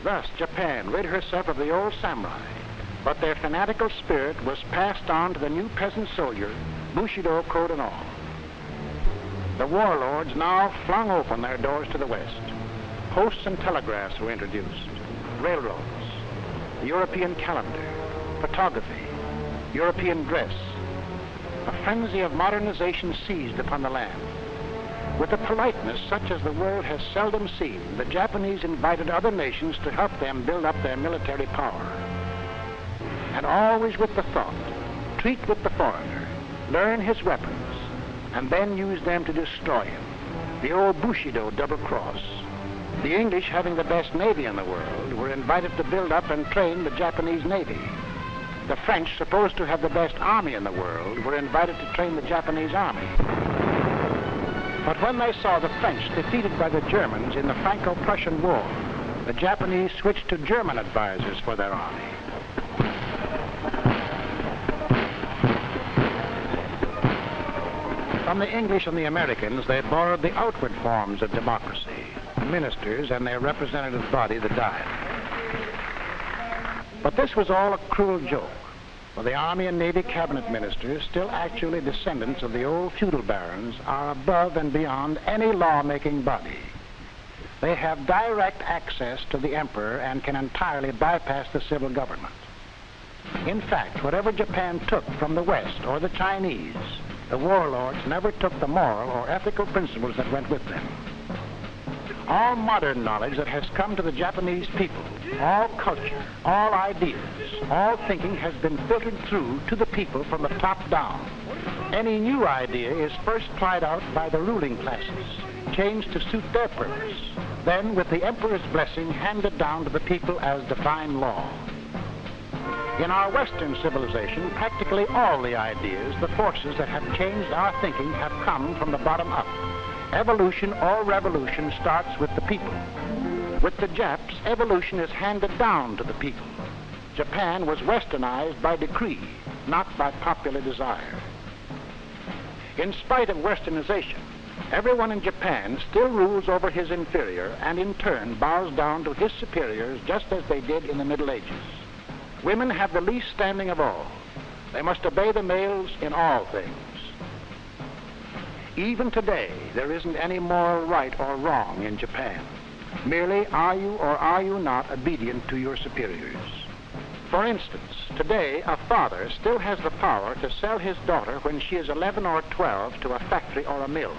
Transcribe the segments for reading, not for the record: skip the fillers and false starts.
Thus, Japan rid herself of the old samurai, but their fanatical spirit was passed on to the new peasant soldier, Bushido code and all. The warlords now flung open their doors to the West. Posts and telegraphs were introduced, railroads, the European calendar, photography, European dress. A frenzy of modernization seized upon the land. With a politeness such as the world has seldom seen, the Japanese invited other nations to help them build up their military power. And always with the thought, treat with the foreigner, learn his weapons, and then use them to destroy him. The old Bushido double cross. The English, having the best navy in the world, were invited to build up and train the Japanese navy. The French, supposed to have the best army in the world, were invited to train the Japanese army. But when they saw the French defeated by the Germans in the Franco-Prussian War, the Japanese switched to German advisors for their army. From the English and the Americans, they borrowed the outward forms of democracy, ministers and their representative body, the Diet. But this was all a cruel joke, for the Army and Navy cabinet ministers, still actually descendants of the old feudal barons, are above and beyond any law-making body. They have direct access to the emperor and can entirely bypass the civil government. In fact, whatever Japan took from the West or the Chinese, the warlords never took the moral or ethical principles that went with them. All modern knowledge that has come to the Japanese people, all culture, all ideas, all thinking has been filtered through to the people from the top down. Any new idea is first tried out by the ruling classes, changed to suit their purpose, then with the emperor's blessing handed down to the people as divine law. In our Western civilization, practically all the ideas, the forces that have changed our thinking have come from the bottom up. Evolution or revolution starts with the people. With the Japs, evolution is handed down to the people. Japan was westernized by decree, not by popular desire. In spite of westernization, everyone in Japan still rules over his inferior and in turn bows down to his superiors just as they did in the Middle Ages. Women have the least standing of all. They must obey the males in all things. Even today, there isn't any moral right or wrong in Japan. Merely, are you or are you not obedient to your superiors? For instance, today, a father still has the power to sell his daughter when she is 11 or 12 to a factory or a mill.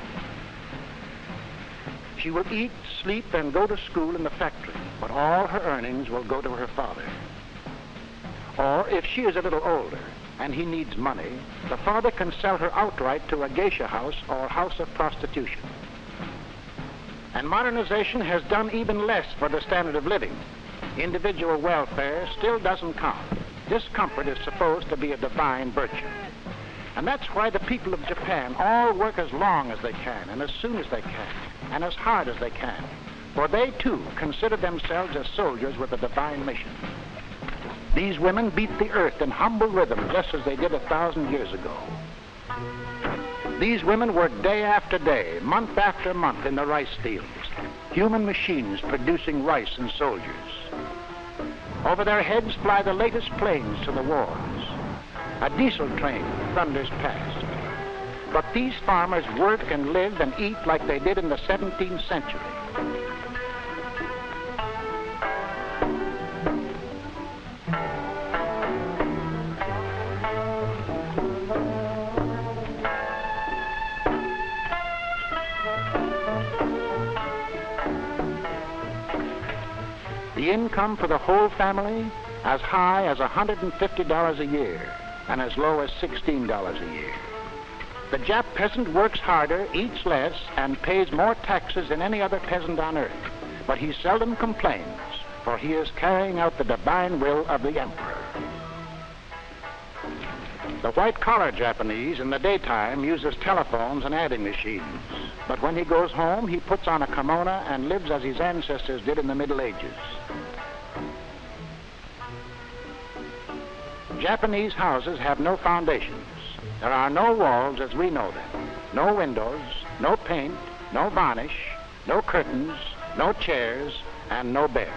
She will eat, sleep, and go to school in the factory, but all her earnings will go to her father. Or, if she is a little older, and he needs money, the father can sell her outright to a geisha house or house of prostitution. And modernization has done even less for the standard of living. Individual welfare still doesn't count. Discomfort is supposed to be a divine virtue. And that's why the people of Japan all work as long as they can, and as soon as they can, and as hard as they can. For they, too, consider themselves as soldiers with a divine mission. These women beat the earth in humble rhythm, just as they did 1,000 years ago. These women work day after day, month after month in the rice fields, human machines producing rice and soldiers. Over their heads fly the latest planes to the wars. A diesel train thunders past. But these farmers work and live and eat like they did in the 17th century. The income for the whole family, as high as $150 a year and as low as $16 a year. The Jap peasant works harder, eats less, and pays more taxes than any other peasant on earth. But he seldom complains, for he is carrying out the divine will of the emperor. The white-collar Japanese in the daytime uses telephones and adding machines. But when he goes home, he puts on a kimono and lives as his ancestors did in the Middle Ages. Japanese houses have no foundations. There are no walls as we know them. No windows, no paint, no varnish, no curtains, no chairs, and no beds.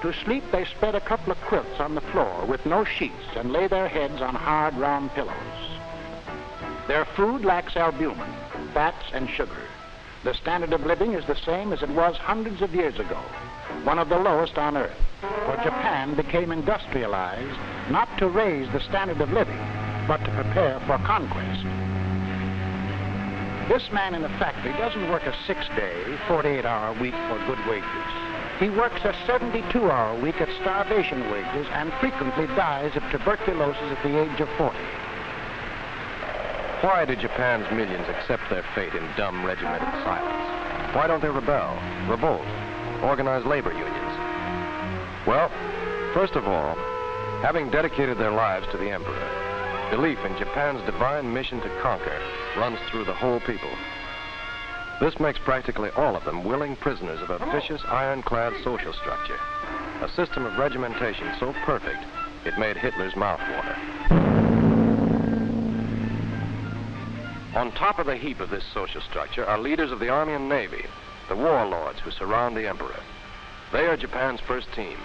To sleep, they spread a couple of quilts on the floor with no sheets and lay their heads on hard, round pillows. Their food lacks albumin, fats, and sugar. The standard of living is the same as it was hundreds of years ago, one of the lowest on earth. For Japan became industrialized not to raise the standard of living, but to prepare for conquest. This man in the factory doesn't work a 6-day, 48-hour week for good wages. He works a 72-hour week at starvation wages and frequently dies of tuberculosis at the age of 40. Why do Japan's millions accept their fate in dumb, regimented silence? Why don't they rebel, revolt, organize labor unions? Well, first of all, having dedicated their lives to the emperor, belief in Japan's divine mission to conquer runs through the whole people. This makes practically all of them willing prisoners of a vicious, ironclad social structure, a system of regimentation so perfect it made Hitler's mouth water. On top of the heap of this social structure are leaders of the Army and Navy, the warlords who surround the emperor. They are Japan's first team.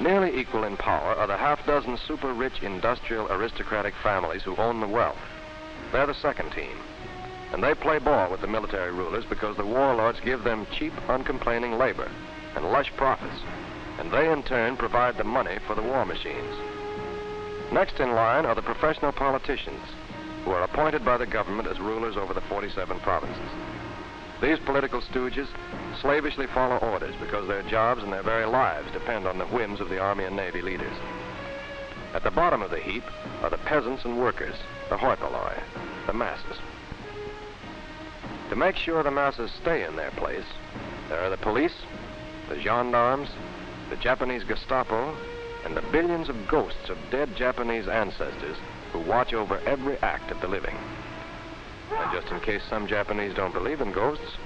Nearly equal in power are the half-dozen super-rich industrial aristocratic families who own the wealth. They're the second team. And they play ball with the military rulers because the warlords give them cheap, uncomplaining labor and lush profits, and they in turn provide the money for the war machines. Next in line are the professional politicians, who are appointed by the government as rulers over the 47 provinces. These political stooges slavishly follow orders because their jobs and their very lives depend on the whims of the Army and Navy leaders. At the bottom of the heap are the peasants and workers, the hoi polloi, the masses. To make sure the masses stay in their place, there are the police, the gendarmes, the Japanese Gestapo, and the billions of ghosts of dead Japanese ancestors who watch over every act of the living. And just in case some Japanese don't believe in ghosts,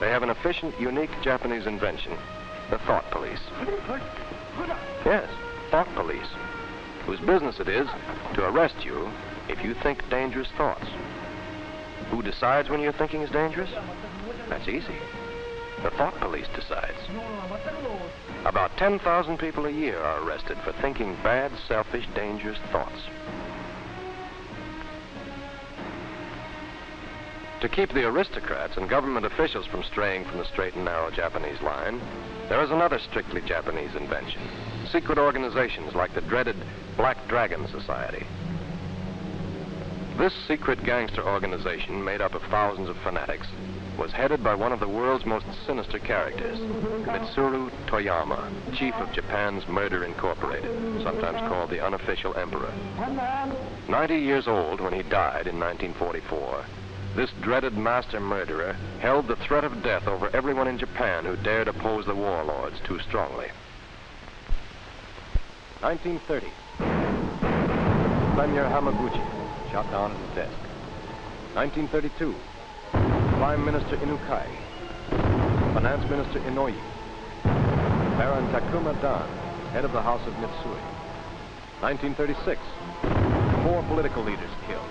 they have an efficient, unique Japanese invention, the thought police. Yes, thought police, whose business it is to arrest you if you think dangerous thoughts. Who decides when your thinking is dangerous? That's easy. The thought police decides. About 10,000 people a year are arrested for thinking bad, selfish, dangerous thoughts. To keep the aristocrats and government officials from straying from the straight and narrow Japanese line, there is another strictly Japanese invention, secret organizations like the dreaded Black Dragon Society. This secret gangster organization, made up of thousands of fanatics, was headed by one of the world's most sinister characters, Mitsuru Toyama, chief of Japan's Murder Incorporated, sometimes called the unofficial emperor. 90 years old when he died in 1944, this dreaded master murderer held the threat of death over everyone in Japan who dared oppose the warlords too strongly. 1930. Premier Hamaguchi shot down at his desk. 1932. Prime Minister Inukai. Finance Minister Inouye. Baron Takuma Dan, head of the House of Mitsui. 1936. 4 political leaders killed.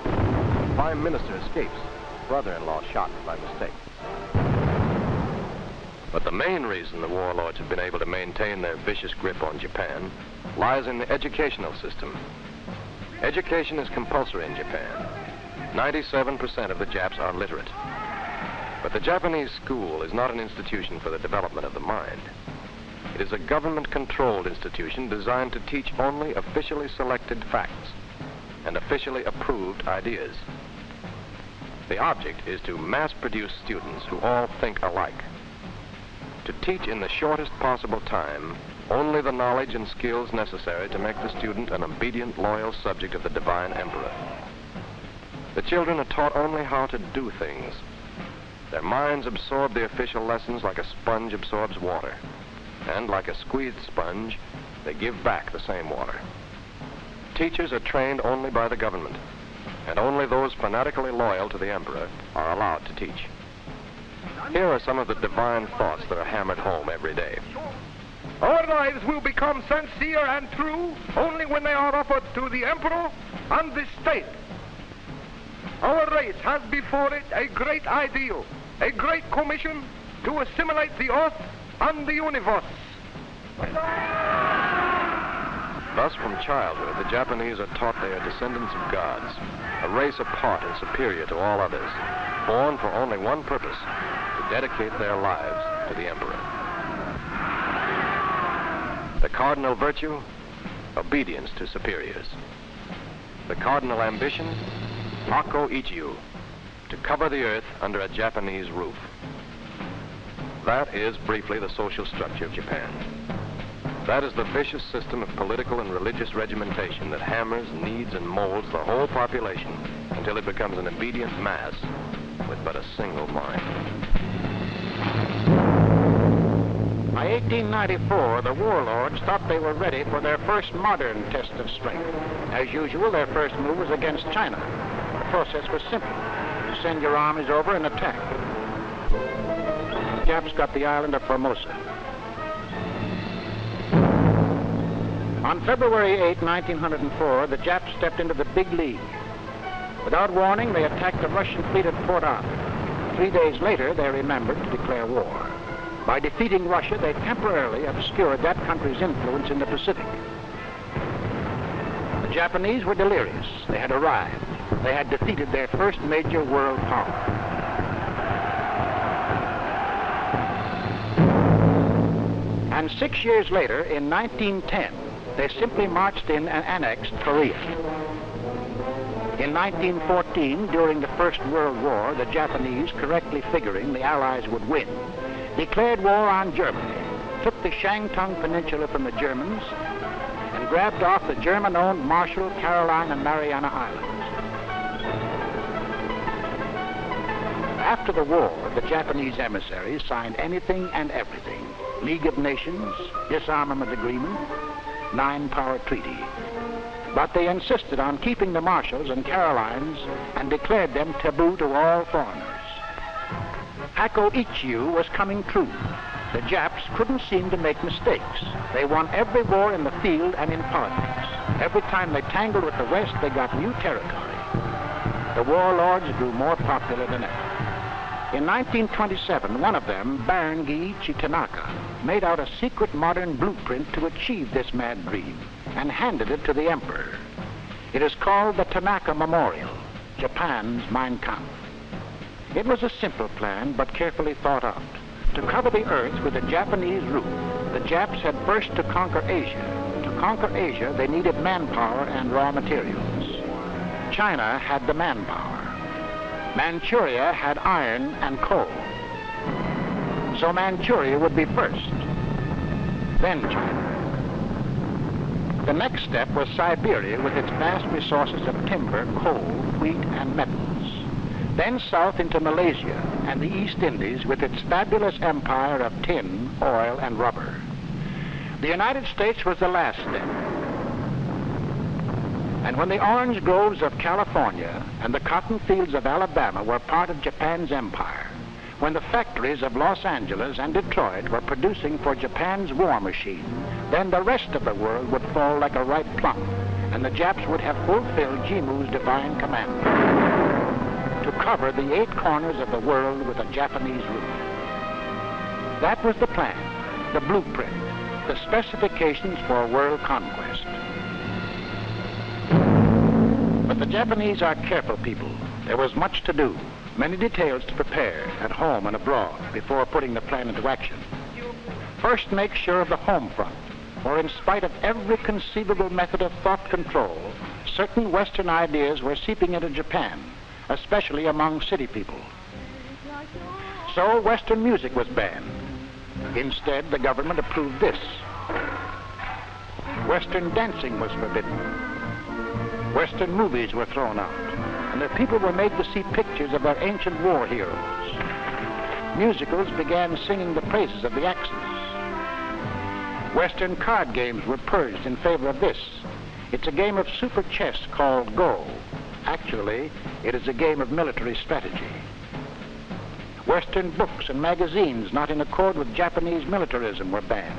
The Prime Minister escapes. Brother-in-law shot by mistake. But the main reason the warlords have been able to maintain their vicious grip on Japan lies in the educational system. Education is compulsory in Japan. 97% of the Japs are literate. But the Japanese school is not an institution for the development of the mind. It is a government-controlled institution designed to teach only officially selected facts and officially approved ideas. The object is to mass-produce students who all think alike. To teach in the shortest possible time only the knowledge and skills necessary to make the student an obedient, loyal subject of the divine emperor. The children are taught only how to do things. Their minds absorb the official lessons like a sponge absorbs water. And like a squeezed sponge, they give back the same water. Teachers are trained only by the government, and only those fanatically loyal to the emperor are allowed to teach. Here are some of the divine thoughts that are hammered home every day. Our lives will become sincere and true only when they are offered to the emperor and the state. Our race has before it a great ideal, a great commission to assimilate the earth and the universe. Thus, from childhood, the Japanese are taught they are descendants of gods, a race apart and superior to all others, born for only one purpose, to dedicate their lives to the emperor. The cardinal virtue, obedience to superiors. The cardinal ambition, Mako Ichiu, to cover the earth under a Japanese roof. That is, briefly, the social structure of Japan. That is the vicious system of political and religious regimentation that hammers, kneads, and molds the whole population until it becomes an obedient mass with but a single mind. By 1894, the warlords thought they were ready for their first modern test of strength. As usual, their first move was against China. The process was simple. You send your armies over and attack. The Japs got the island of Formosa. On February 8, 1904, the Japs stepped into the Big League. Without warning, they attacked the Russian fleet at Port Arthur. 3 days later, they remembered to declare war. By defeating Russia, they temporarily obscured that country's influence in the Pacific. The Japanese were delirious. They had arrived. They had defeated their first major world power. And 6 years later, in 1910, they simply marched in and annexed Korea. In 1914, during the First World War, the Japanese, correctly figuring the Allies would win, declared war on Germany, took the Shantung Peninsula from the Germans, and grabbed off the German-owned Marshall, Caroline, and Mariana Islands. After the war, the Japanese emissaries signed anything and everything: League of Nations, disarmament agreement, nine-power treaty. But they insisted on keeping the Marshalls and Carolines and declared them taboo to all foreigners. Mako Ichiu was coming true. The Japs couldn't seem to make mistakes. They won every war in the field and in politics. Every time they tangled with the West, they got new territory. The warlords grew more popular than ever. In 1927, one of them, Baron Giichi Tanaka, made out a secret modern blueprint to achieve this mad dream and handed it to the emperor. It is called the Tanaka Memorial, Japan's Mein Kampf. It was a simple plan, but carefully thought out. To cover the earth with a Japanese roof, the Japs had first to conquer Asia. To conquer Asia, they needed manpower and raw materials. China had the manpower. Manchuria had iron and coal. So Manchuria would be first, then China. The next step was Siberia with its vast resources of timber, coal, wheat, and metals. Then south into Malaysia and the East Indies with its fabulous empire of tin, oil, and rubber. The United States was the last step. And when the orange groves of California and the cotton fields of Alabama were part of Japan's empire, when the factories of Los Angeles and Detroit were producing for Japan's war machine, then the rest of the world would fall like a ripe plum, and the Japs would have fulfilled Jimu's divine commandment to cover the 8 corners of the world with a Japanese roof. That was the plan, the blueprint, the specifications for world conquest. But the Japanese are careful people. There was much to do, many details to prepare at home and abroad before putting the plan into action. First, make sure of the home front, for in spite of every conceivable method of thought control, certain Western ideas were seeping into Japan, especially among city people. So Western music was banned. Instead, the government approved this. Western dancing was forbidden. Western movies were thrown out, and the people were made to see pictures of their ancient war heroes. Musicals began singing the praises of the Axis. Western card games were purged in favor of this. It's a game of super chess called Go. Actually, it is a game of military strategy. Western books and magazines not in accord with Japanese militarism were banned.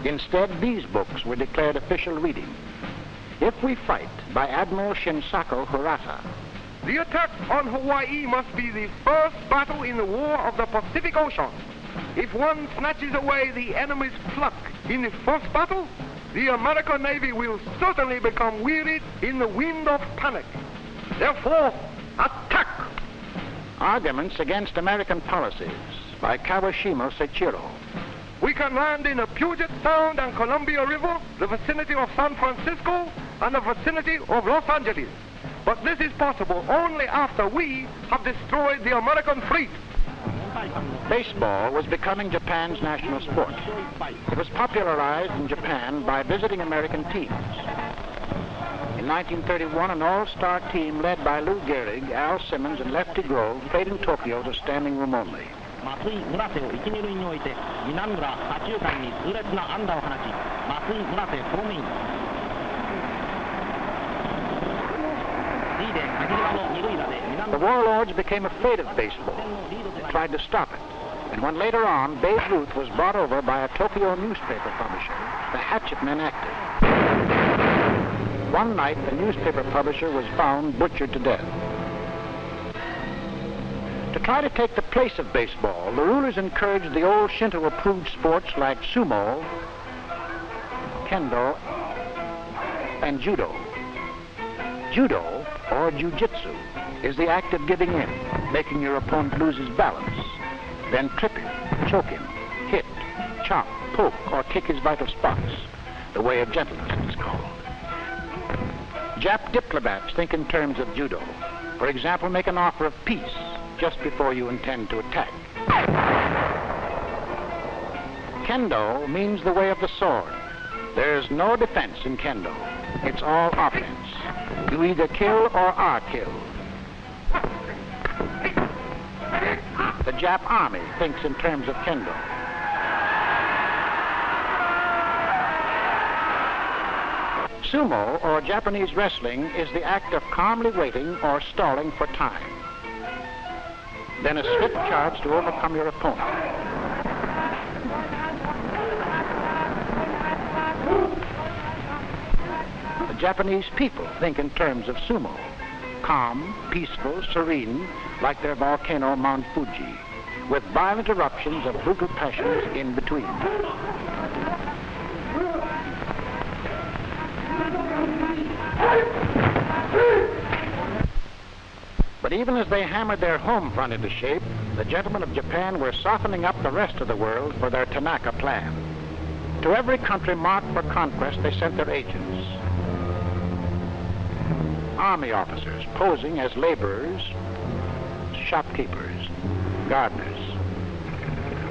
Instead, these books were declared official reading. If We Fight by Admiral Shinsaku Hirata. The attack on Hawaii must be the first battle in the War of the Pacific Ocean. If one snatches away the enemy's pluck in the first battle, the American Navy will certainly become wearied in the wind of panic. Therefore, attack! Arguments against American policies by Kawashima Seichiro. We can land in the Puget Sound and Columbia River, the vicinity of San Francisco, and the vicinity of Los Angeles. But this is possible only after we have destroyed the American fleet. Baseball was becoming Japan's national sport. It was popularized in Japan by visiting American teams. In 1931, an all-star team led by Lou Gehrig, Al Simmons, and Lefty Grove played in Tokyo to standing room only. The warlords became afraid of baseball. They tried to stop it. And when later on, Babe Ruth was brought over by a Tokyo newspaper publisher, the hatchet men acted. One night, the newspaper publisher was found butchered to death. To try to take the place of baseball, the rulers encouraged the old Shinto-approved sports like sumo, kendo, and judo. Judo, or jiu-jitsu, is the act of giving in, making your opponent lose his balance, then trip him, choke him, hit, chop, poke, or kick his vital spots. The way of gentleness, it is called. Jap diplomats think in terms of judo. For example, make an offer of peace just before you intend to attack. Kendo means the way of the sword. There's no defense in kendo. It's all offense. You either kill or are killed. The Jap army thinks in terms of kendo. Sumo, or Japanese wrestling, is the act of calmly waiting or stalling for time. Then a swift charge to overcome your opponent. The Japanese people think in terms of sumo. Calm, peaceful, serene, like their volcano Mount Fuji, with violent eruptions of brutal passions in between. But even as they hammered their home front into shape, the gentlemen of Japan were softening up the rest of the world for their Tanaka plan. To every country marked for conquest, they sent their agents. Army officers posing as laborers, shopkeepers, gardeners.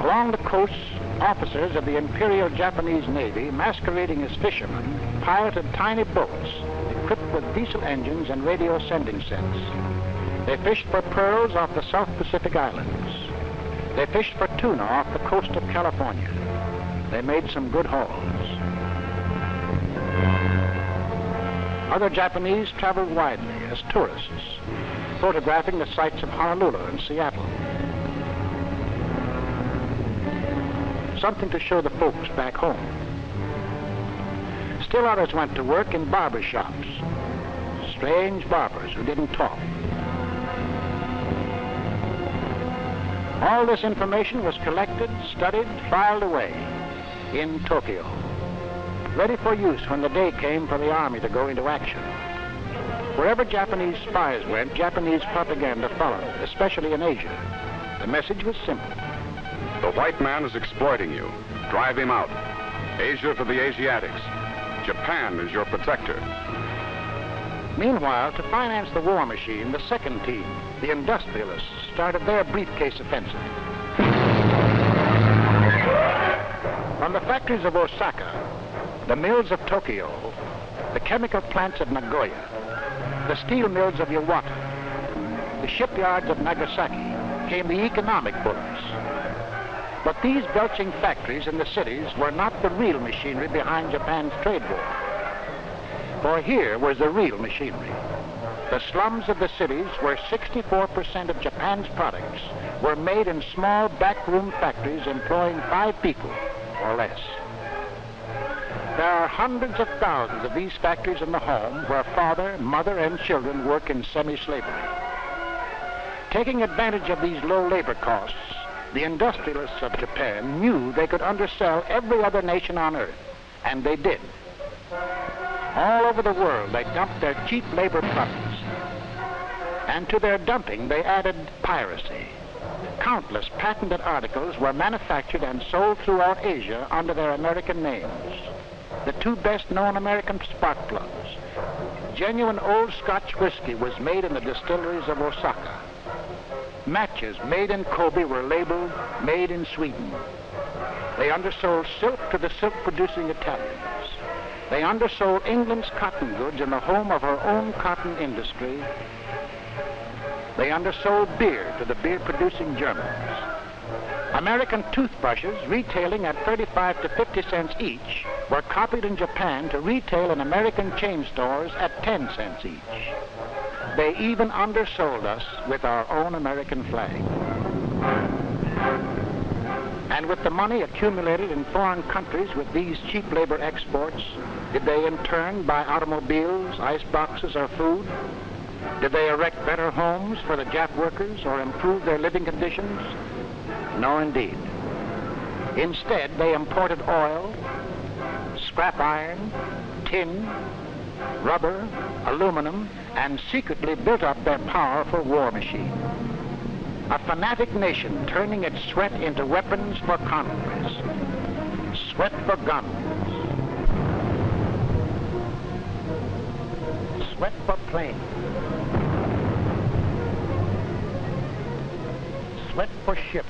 Along the coasts, officers of the Imperial Japanese Navy, masquerading as fishermen, piloted tiny boats equipped with diesel engines and radio sending sets. They fished for pearls off the South Pacific Islands. They fished for tuna off the coast of California. They made some good hauls. Other Japanese traveled widely as tourists, photographing the sights of Honolulu and Seattle. Something to show the folks back home. Still others went to work in barber shops, strange barbers who didn't talk. All this information was collected, studied, filed away in Tokyo, ready for use when the day came for the army to go into action. Wherever Japanese spies went, Japanese propaganda followed, especially in Asia. The message was simple. The white man is exploiting you. Drive him out. Asia for the Asiatics. Japan is your protector. Meanwhile, to finance the war machine, the second team, the industrialists, started their briefcase offensive. From the factories of Osaka, the mills of Tokyo, the chemical plants of Nagoya, the steel mills of Iwata, the shipyards of Nagasaki, came the economic bullets. But these belching factories in the cities were not the real machinery behind Japan's trade war. For here was the real machinery. The slums of the cities, where 64% of Japan's products were made in small backroom factories employing 5 people or less. There are hundreds of thousands of these factories in the home where father, mother, and children work in semi-slavery. Taking advantage of these low labor costs, The industrialists of Japan knew they could undersell every other nation on earth, and they did. All over the world, they dumped their cheap labor products. And to their dumping, they added piracy. Countless patented articles were manufactured and sold throughout Asia under their American names. The two best-known American spark plugs. Genuine old Scotch whiskey was made in the distilleries of Osaka. Matches made in Kobe were labeled made in Sweden. They undersold silk to the silk-producing Italians. They undersold England's cotton goods in the home of her own cotton industry. They undersold beer to the beer-producing Germans. American toothbrushes, retailing at 35 to 50 cents each, were copied in Japan to retail in American chain stores at 10 cents each. They even undersold us with our own American flag. And with the money accumulated in foreign countries with these cheap labor exports, did they in turn buy automobiles, ice boxes, or food? Did they erect better homes for the Jap workers or improve their living conditions? No, indeed. Instead, they imported oil, scrap iron, tin, rubber, aluminum, and secretly built up their powerful war machine. A fanatic nation turning its sweat into weapons for conquest. Sweat for guns. Sweat for planes. Sweat for ships.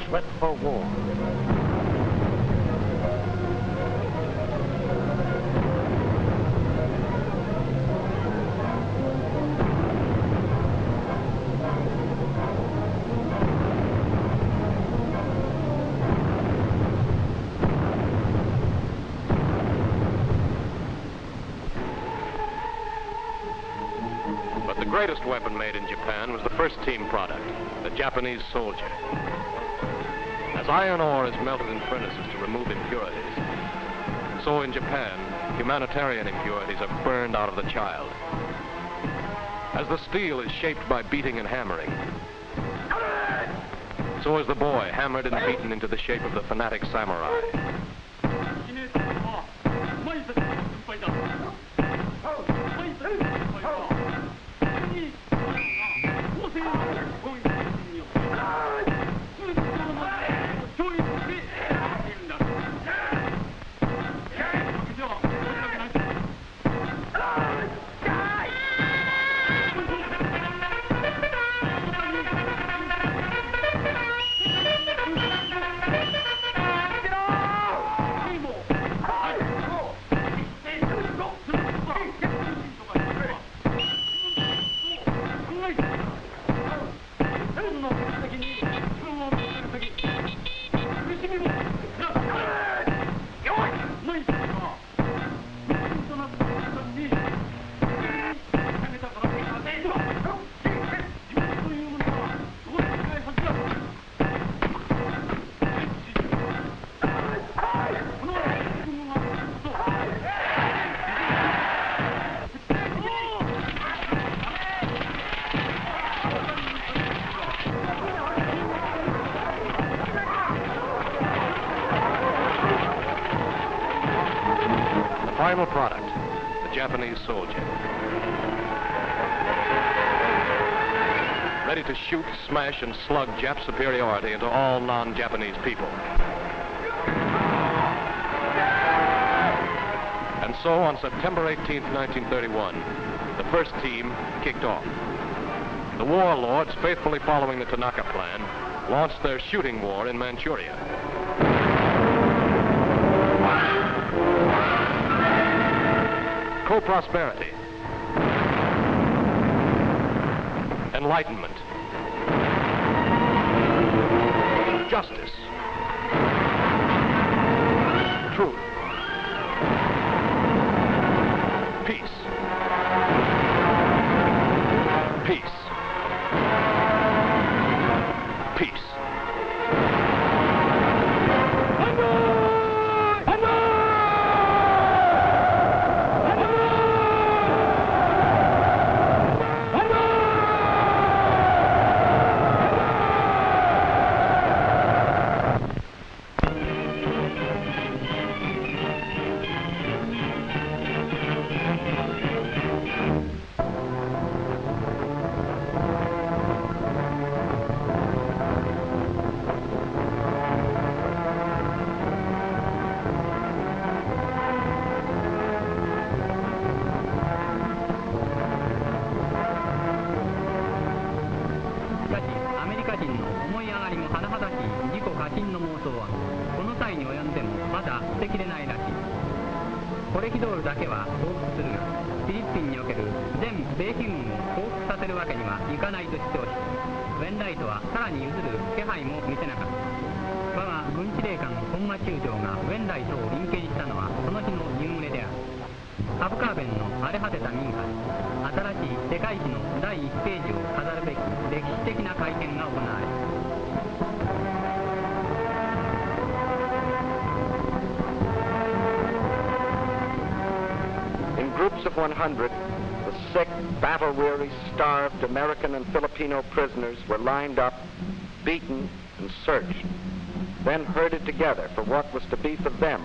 Sweat for war. The greatest weapon made in Japan was the first team product, the Japanese soldier. As iron ore is melted in furnaces to remove impurities, so in Japan, humanitarian impurities are burned out of the child. As the steel is shaped by beating and hammering, so is the boy hammered and beaten into the shape of the fanatic samurai. Final product, the Japanese soldier. Ready to shoot, smash, and slug Jap superiority into all non-Japanese people. And so on September 18th, 1931, the first team kicked off. The warlords, faithfully following the Tanaka Plan, launched their shooting war in Manchuria. Co-prosperity, enlightenment, justice, truth, peace, peace, peace. しい自己過信の妄想はこの際に及んでもまだ捨てきれないらしい。コレキドールだけは降伏するが、フィリピンにおける全米軍を降伏させるわけにはいかないと主張し、ウェンライトはさらに譲る気配も見せなかった。我が軍司令官本間中将がウェンライトを臨検したのはその日の夕暮れである。カブカーベンの荒れ果てた民家に新しい世界史の第1ページを飾るべき歴史的な会見が行われた。In groups of 100, the sick, battle-weary, starved American and Filipino prisoners were lined up, beaten, and searched, then herded together for what was to be for them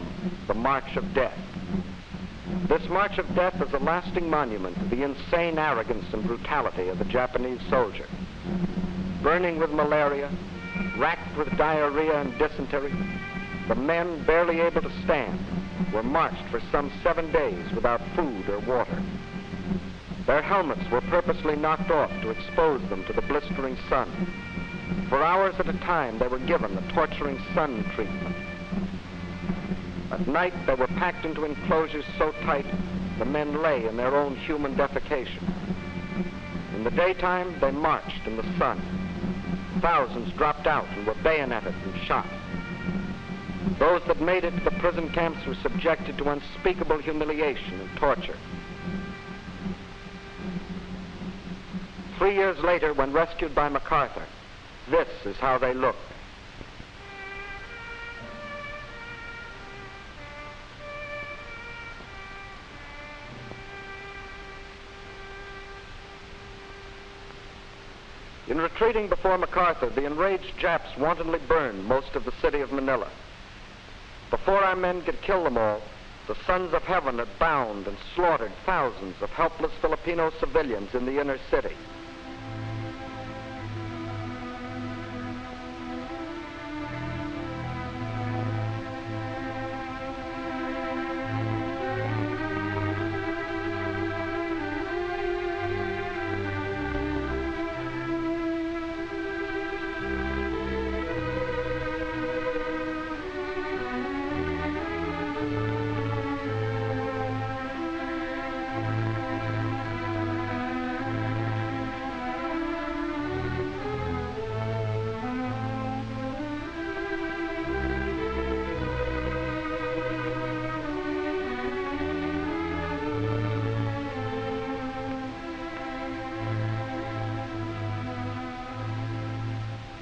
the March of Death. This March of Death is a lasting monument to the insane arrogance and brutality of the Japanese soldier. Burning with malaria, racked with diarrhea and dysentery, the men, barely able to stand, were marched for some 7 days without food or water. Their helmets were purposely knocked off to expose them to the blistering sun. For hours at a time, they were given the torturing sun treatment. At night, they were packed into enclosures so tight, the men lay in their own human defecation. In the daytime, they marched in the sun. Thousands dropped out and were bayoneted and shot. Those that made it to the prison camps were subjected to unspeakable humiliation and torture. 3 years later, when rescued by MacArthur, this is how they looked. In retreating before MacArthur, the enraged Japs wantonly burned most of the city of Manila. Before our men could kill them all, the sons of heaven had bound and slaughtered thousands of helpless Filipino civilians in the inner city.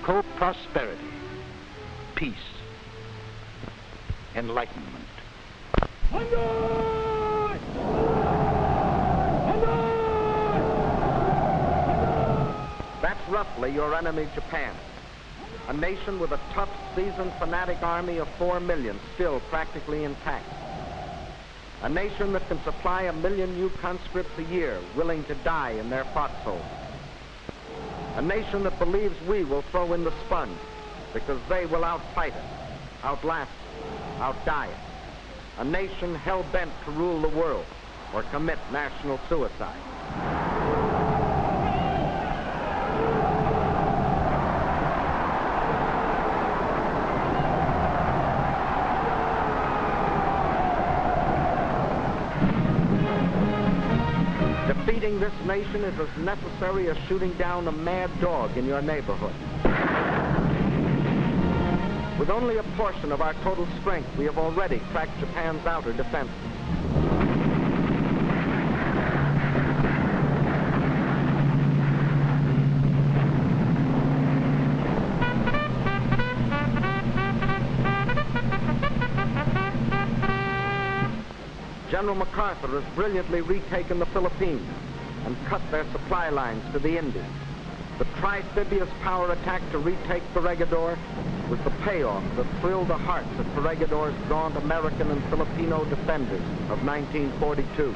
Co-prosperity, peace, enlightenment. That's roughly your enemy, Japan. A nation with a tough, seasoned, fanatic army of 4 million still practically intact. A nation that can supply 1 million new conscripts a year willing to die in their foxholes. A nation that believes we will throw in the sponge because they will outfight us, outlast us, outdie us. A nation hell-bent to rule the world or commit national suicide. Defeating this nation is as necessary as shooting down a mad dog in your neighborhood. With only a portion of our total strength, we have already cracked Japan's outer defenses. General MacArthur has brilliantly retaken the Philippines and cut their supply lines to the Indies. The trifibious power attack to retake Corregidor was the payoff that thrilled the hearts of Corregidor's gaunt American and Filipino defenders of 1942.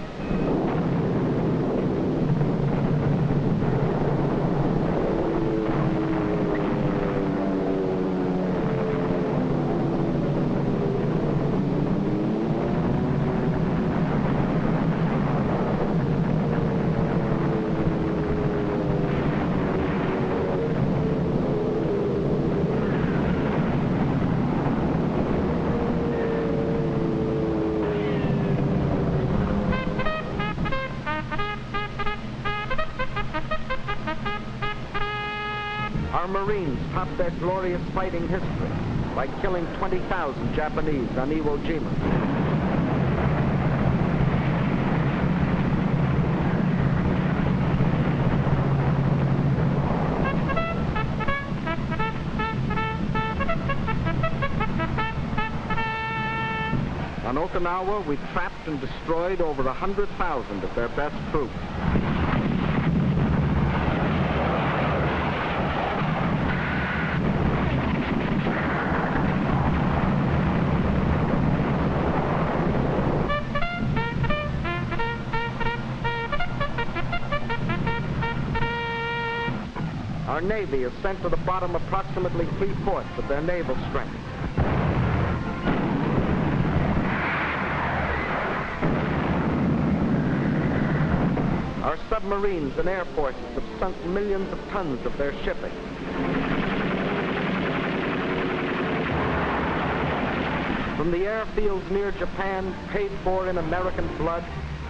top their glorious fighting history by killing 20,000 Japanese on Iwo Jima. On Okinawa, we trapped and destroyed over 100,000 of their best troops. Our Navy has sent to the bottom approximately 3/4 of their naval strength. Our submarines and air forces have sunk millions of tons of their shipping. From the airfields near Japan, paid for in American blood,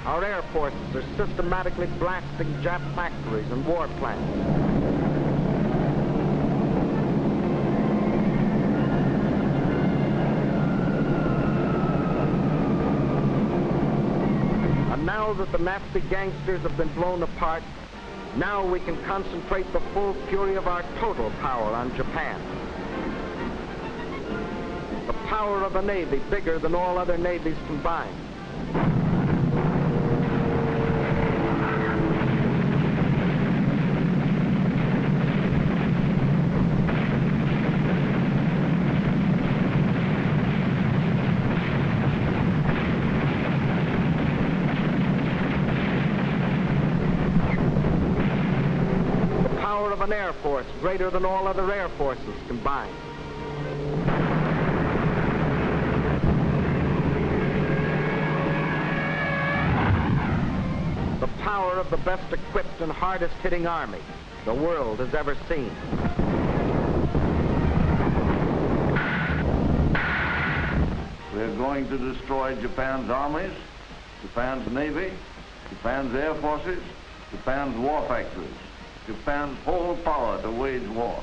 our air forces are systematically blasting Jap factories and war plants. Now that the nasty gangsters have been blown apart, now we can concentrate the full fury of our total power on Japan. The power of a navy bigger than all other navies combined. Of an air force greater than all other air forces combined. The power of the best equipped and hardest hitting army the world has ever seen. We're going to destroy Japan's armies, Japan's navy, Japan's air forces, Japan's war factories, Japan's whole power to wage war.